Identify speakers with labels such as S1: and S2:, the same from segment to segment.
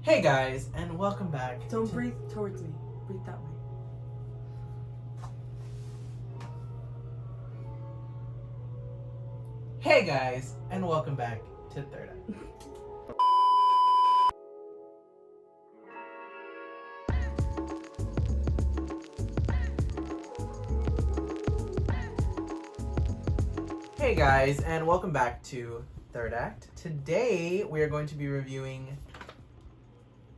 S1: Hey guys, and welcome back.
S2: Don't breathe towards me. Breathe that way.
S1: Hey guys, and welcome back to Third Act. Hey guys, and welcome back to Third Act. Today we are going to be reviewing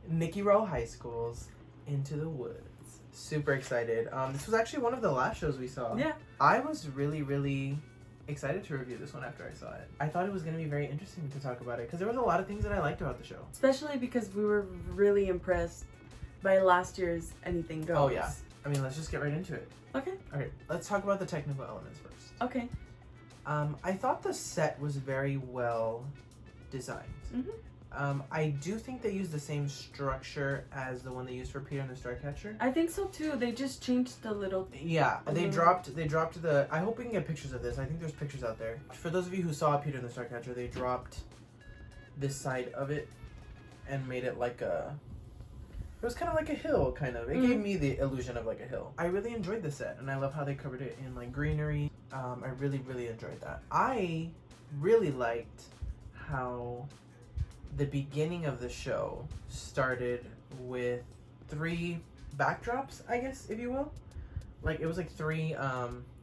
S1: Nikki Rowe High School's Into the Woods. Super excited. This was actually one of the last shows we saw.
S2: Yeah.
S1: I was really excited to review this one after I saw it. I thought it was going to be very interesting to talk about it because there was a lot of things that I liked about the show.
S2: Especially because we were really impressed by last year's Anything Goes.
S1: Oh yeah. I mean, let's just get right into it.
S2: Okay.
S1: Okay, let's talk about the technical elements first.
S2: Okay.
S1: I thought the set was very well designed.
S2: Mm-hmm.
S1: I do think they used the same structure as the one they used for Peter and the Starcatcher.
S2: I think so too. They just changed the little.
S1: Yeah, they dropped the. I hope we can get pictures of this. I think there's pictures out there. For those of you who saw Peter and the Starcatcher, they dropped this side of it and made it like a. It was kind of like a hill, kind of. It gave me the illusion of like a hill. I really enjoyed the set, and I love how they covered it in like greenery. I really enjoyed that. I really liked how the beginning of the show started with 3 backdrops, I guess, if you will. Like, it was like 3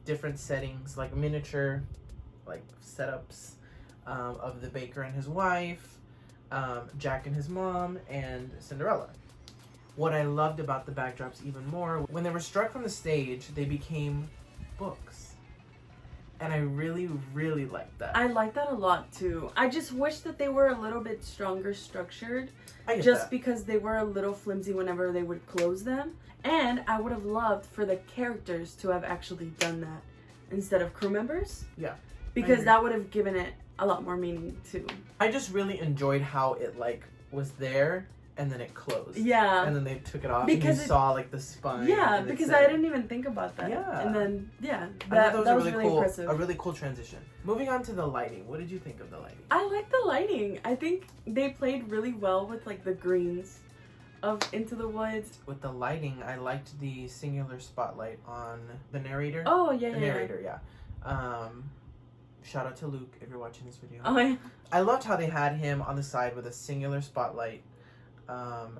S1: different settings, like miniature, like setups of the baker and his wife, Jack and his mom, and Cinderella. What I loved about the backdrops even more, when they were struck from the stage, they became books. And I really liked that.
S2: I like that a lot too. I just wish that they were a little bit stronger structured.
S1: I get
S2: just
S1: that.
S2: because they were a little flimsy whenever they would close them. And I would have loved for the characters to have actually done that instead of crew members.
S1: Yeah.
S2: Because that would have given it a lot more meaning too.
S1: I just really enjoyed how it like was there and then it closed.
S2: Yeah.
S1: And then they took it off
S2: Because
S1: and you saw like the spine.
S2: Yeah,
S1: and it
S2: because
S1: said-
S2: I didn't even think about that.
S1: Yeah.
S2: And then, yeah,
S1: I
S2: that
S1: thought
S2: was really
S1: cool,
S2: impressive.
S1: a really cool transition. Moving on to the lighting. What did you think of the lighting?
S2: I like the lighting. I think they played really well with like the greens of Into the Woods.
S1: With the lighting, I liked the singular spotlight on the narrator.
S2: Oh, yeah,
S1: The narrator, yeah. Shout out to Luke if you're watching this video.
S2: Oh, yeah.
S1: I loved how they had him on the side with a singular spotlight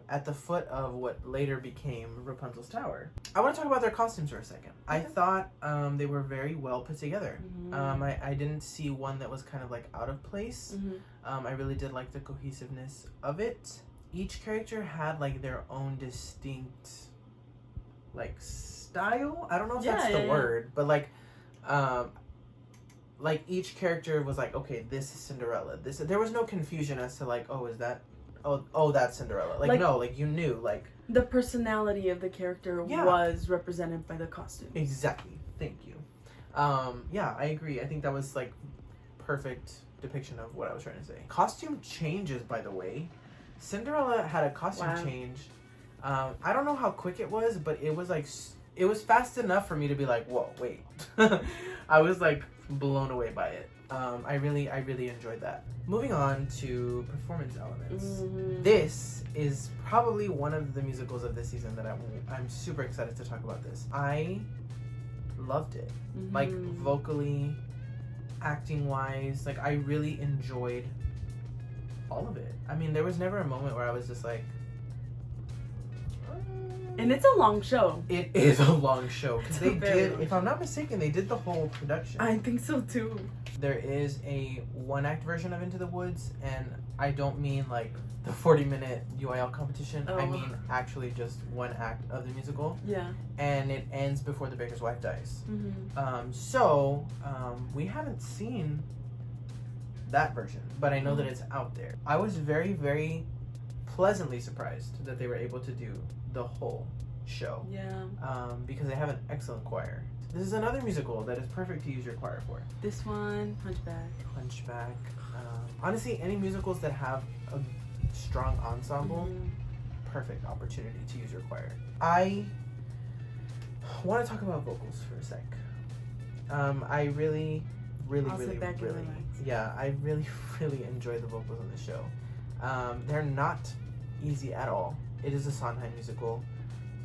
S1: at the foot of what later became Rapunzel's tower. I want to talk about their costumes for a second. I thought they were very well put together.
S2: Mm-hmm.
S1: I didn't see one that was kind of like out of place.
S2: Mm-hmm.
S1: I really did like the cohesiveness of it. Each character had like their own distinct like style. I don't know if that's the word, but like each character was like, okay, this is Cinderella. There was no confusion as to like, oh, is that that's Cinderella. Like no, like you knew like
S2: the personality of the character was represented by the costume.
S1: Exactly. Thank you. Yeah, I agree. I think that was like perfect depiction of what I was trying to say. Costume changes, by the way. Cinderella had a costume change. I don't know how quick it was, but it was like it was fast enough for me to be like, whoa, wait. I was like blown away by it. I really enjoyed that. Moving on to performance elements.
S2: Mm-hmm.
S1: This is probably one of the musicals of this season that I'm super excited to talk about this. I loved it.
S2: Mm-hmm.
S1: Like vocally, acting wise, like I really enjoyed all of it. I mean, there was never a moment where I was just like,
S2: and it's a long show.
S1: It is a long show. Because they did,
S2: long
S1: if I'm not mistaken, they did the whole production.
S2: I think so too.
S1: There is a 1-act version of Into the Woods, and I don't mean like the 40-minute UIL competition. I mean actually just 1 act of the musical.
S2: Yeah.
S1: And it ends before the baker's wife dies.
S2: Mm-hmm.
S1: So we haven't seen that version, but I know that it's out there. I was very pleasantly surprised that they were able to do the whole show.
S2: Yeah.
S1: Because they have an excellent choir. This is another musical that is perfect to use your choir for.
S2: This one, Hunchback.
S1: Honestly, any musicals that have a strong ensemble, perfect opportunity to use your choir. I want to talk about vocals for a sec. I really, yeah, I really enjoy the vocals on the show. They're not easy at all. It is a Sondheim musical.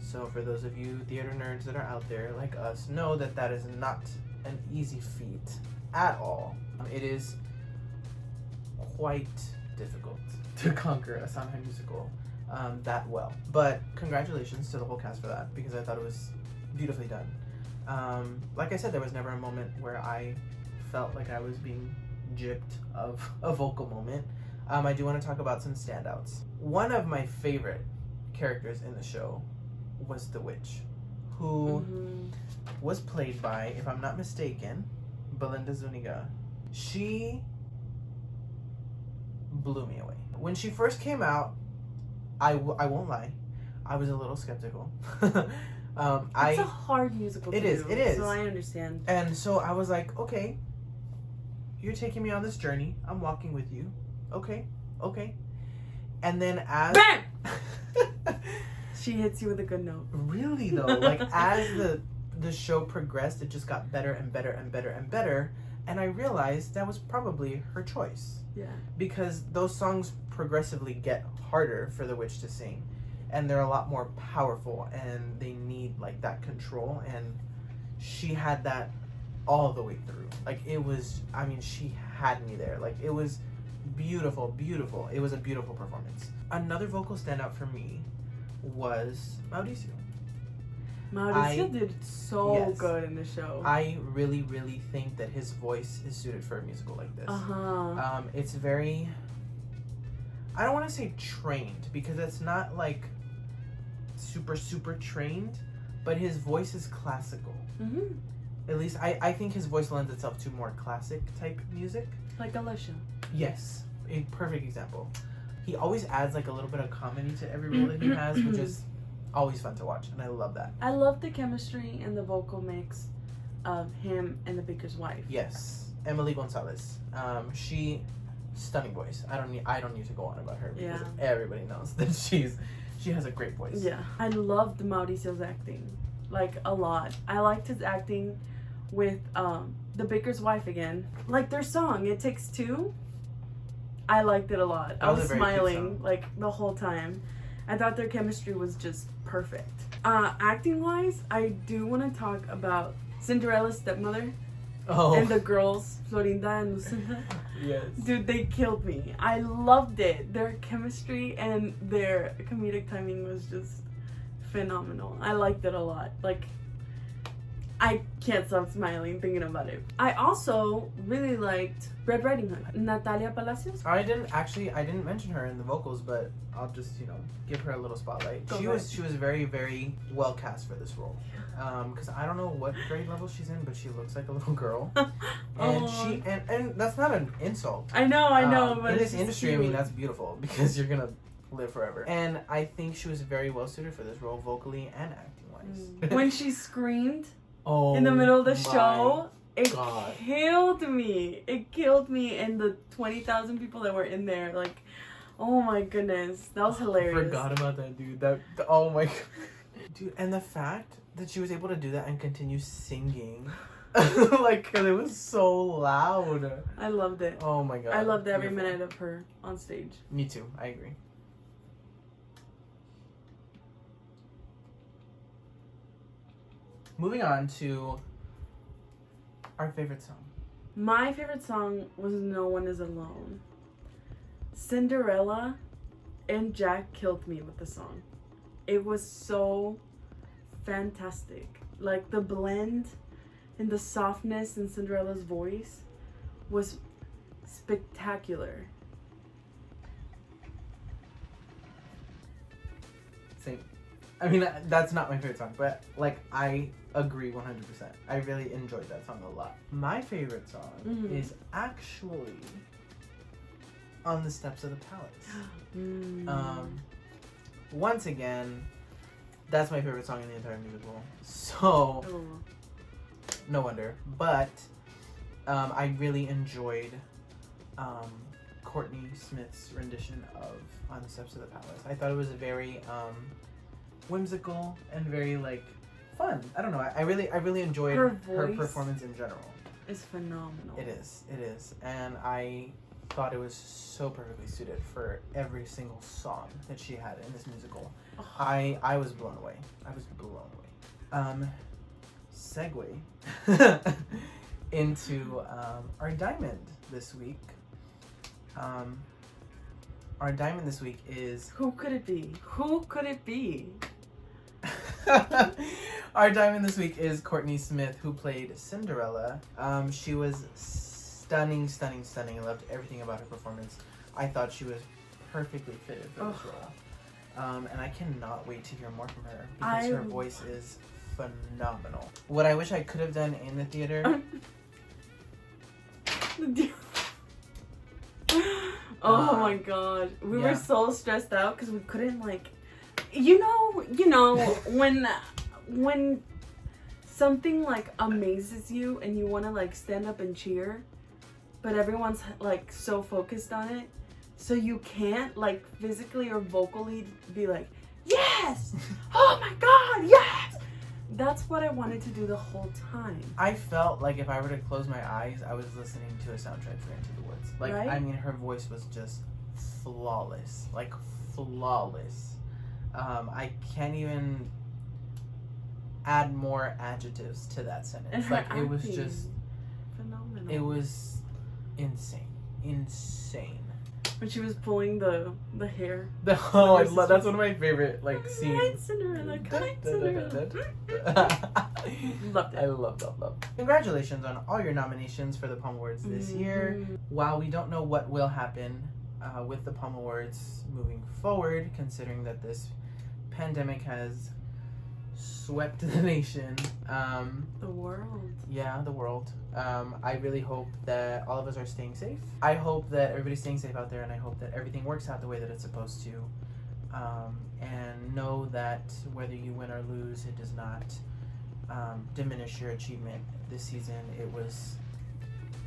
S1: So for those of you theater nerds that are out there like us, know that that is not an easy feat at all. It is quite difficult to conquer a Sondheim musical that well. But congratulations to the whole cast for that, because I thought it was beautifully done. Like I said, there was never a moment where I felt like I was being gypped of a vocal moment. I do want to talk about some standouts. One of my favorite characters in the show was the witch, who was played by, if I'm not mistaken, Belinda Zuniga. She blew me away. When she first came out, I won't lie, I was a little skeptical.
S2: It's a hard musical to do.
S1: It is.
S2: So I understand.
S1: And so I was like, okay, you're taking me on this journey. I'm walking with you. Okay. And then as...
S2: BAM! She hits you with a good note.
S1: Really though, like as the show progressed, it just got better and better and better and better. And I realized that was probably her choice.
S2: Yeah.
S1: Because those songs progressively get harder for the witch to sing. And they're a lot more powerful, and they need like that control, and she had that all the way through. Like it was, I mean, she had me there. Like it was beautiful. It was a beautiful performance. Another vocal standout for me was Mauricio.
S2: Mauricio did so good in the show.
S1: I really think that his voice is suited for a musical like this. It's very, I don't want to say trained, because it's not like super trained, but his voice is classical. At least I think his voice lends itself to more classic type music.
S2: Like Alicia.
S1: Yes, a perfect example. He always adds like a little bit of comedy to every role that he has, which is always fun to watch, and I love that.
S2: I love the chemistry and the vocal mix of him and the baker's wife.
S1: Yes, Emily Gonzalez. She stunning voice. I don't need to go on about her, because everybody knows that she has a great voice.
S2: Yeah, I loved Mauricio's acting, like a lot. I liked his acting with the baker's wife again. Like their song, It Takes Two. I liked it a lot. I was smiling like the whole time. I thought their chemistry was just perfect. Acting wise, I do want to talk about Cinderella's stepmother and the girls, Florinda and Lucinda.
S1: Yes. Dude,
S2: they killed me. I loved it. Their chemistry and their comedic timing was just phenomenal. I liked it a lot. Like, I can't stop smiling thinking about it. I also really liked Red Riding Hood, Natalia Palacios.
S1: I didn't mention her in the vocals, but I'll just, give her a little spotlight. She was very well cast for this role. Because I don't know what grade level she's in, but she looks like a little girl. And and that's not an insult.
S2: I know, but
S1: in this industry, cute. I mean, that's beautiful, because you're gonna live forever. And I think she was very well suited for this role, vocally and acting wise.
S2: When she screamed in the middle of the show, it killed me. It killed me, and the 20,000 people that were in there, like, oh my goodness, that was hilarious.
S1: I forgot about that, dude. Oh my god. Dude, and the fact that she was able to do that and continue singing, like, because it was so loud.
S2: I loved it.
S1: Oh my god.
S2: I loved every minute of her on stage.
S1: Me too. I agree. Moving on to our favorite song.
S2: My favorite song was No One Is Alone. Cinderella and Jack killed me with the song. It was so fantastic. Like the blend and the softness in Cinderella's voice was spectacular.
S1: Same. I mean, that's not my favorite song, but like I agree 100%. I really enjoyed that song a lot. My favorite song is actually On the Steps of the Palace. Once again, that's my favorite song in the entire musical. So, no wonder. But I really enjoyed Courtney Smith's rendition of On the Steps of the Palace. I thought it was very whimsical and very like fun. I don't know. I really enjoyed her performance in general.
S2: It's phenomenal.
S1: It is, and I thought it was so perfectly suited for every single song that she had in this musical.
S2: Oh.
S1: I was blown away. Segue into our diamond this week. Our diamond this week is...
S2: Who could it be? Who could it be?
S1: Our diamond this week is Courtney Smith, who played Cinderella. She was stunning. I loved everything about her performance. I thought she was perfectly fitted for this role. And I cannot wait to hear more from her because her voice is phenomenal. What I wish I could have done in the theater...
S2: Oh my god. We were so stressed out because we couldn't, like... You know, when something, like, amazes you and you want to, like, stand up and cheer, but everyone's, like, so focused on it, so you can't, like, physically or vocally be like, yes! Oh my god, yes! That's what I wanted to do the whole time.
S1: I felt like if I were to close my eyes, I was listening to a soundtrack for Into the Woods. Like,
S2: right?
S1: I mean, her voice was just flawless. Like, flawless. I can't even add more adjectives to that sentence.
S2: And her
S1: like, it was
S2: acting,
S1: just...
S2: phenomenal.
S1: It was insane. Insane.
S2: When she was pulling the hair.
S1: Oh, I love, that's one of my favorite, like, scenes.
S2: Kite Cinderella, kite Cinderella. Loved it.
S1: I loved. Congratulations on all your nominations for the Palm Awards this year. While we don't know what will happen with the Palm Awards moving forward, considering that this pandemic has swept the nation.
S2: The world.
S1: Yeah, the world. I really hope that all of us are staying safe. I hope that everybody's staying safe out there, and I hope that everything works out the way that it's supposed to. And know that whether you win or lose, it does not diminish your achievement this season. It was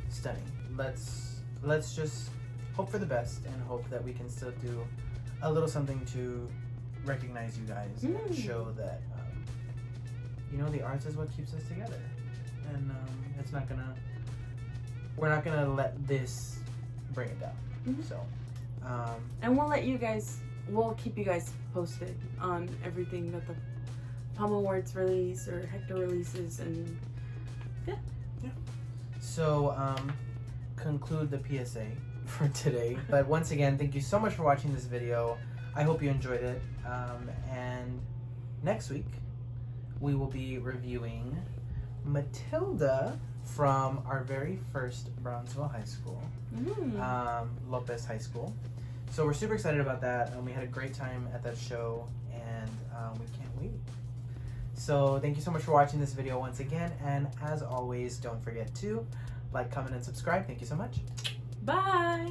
S1: stunning. Let's just hope for the best and hope that we can still do a little something to recognize you guys and show that the arts is what keeps us together, and we're not gonna let this bring it down. So
S2: and we'll keep you guys posted on everything that the Palm Awards release or Hector releases, and yeah.
S1: So conclude the PSA for today. But once again, thank you so much for watching this video. I hope you enjoyed it. And next week we will be reviewing Matilda from our very first Brownsville High School, Lopez High School. So we're super excited about that, and we had a great time at that show, and we can't wait. So thank you so much for watching this video once again, and as always, don't forget to like, comment, and subscribe. Thank you so much.
S2: Bye!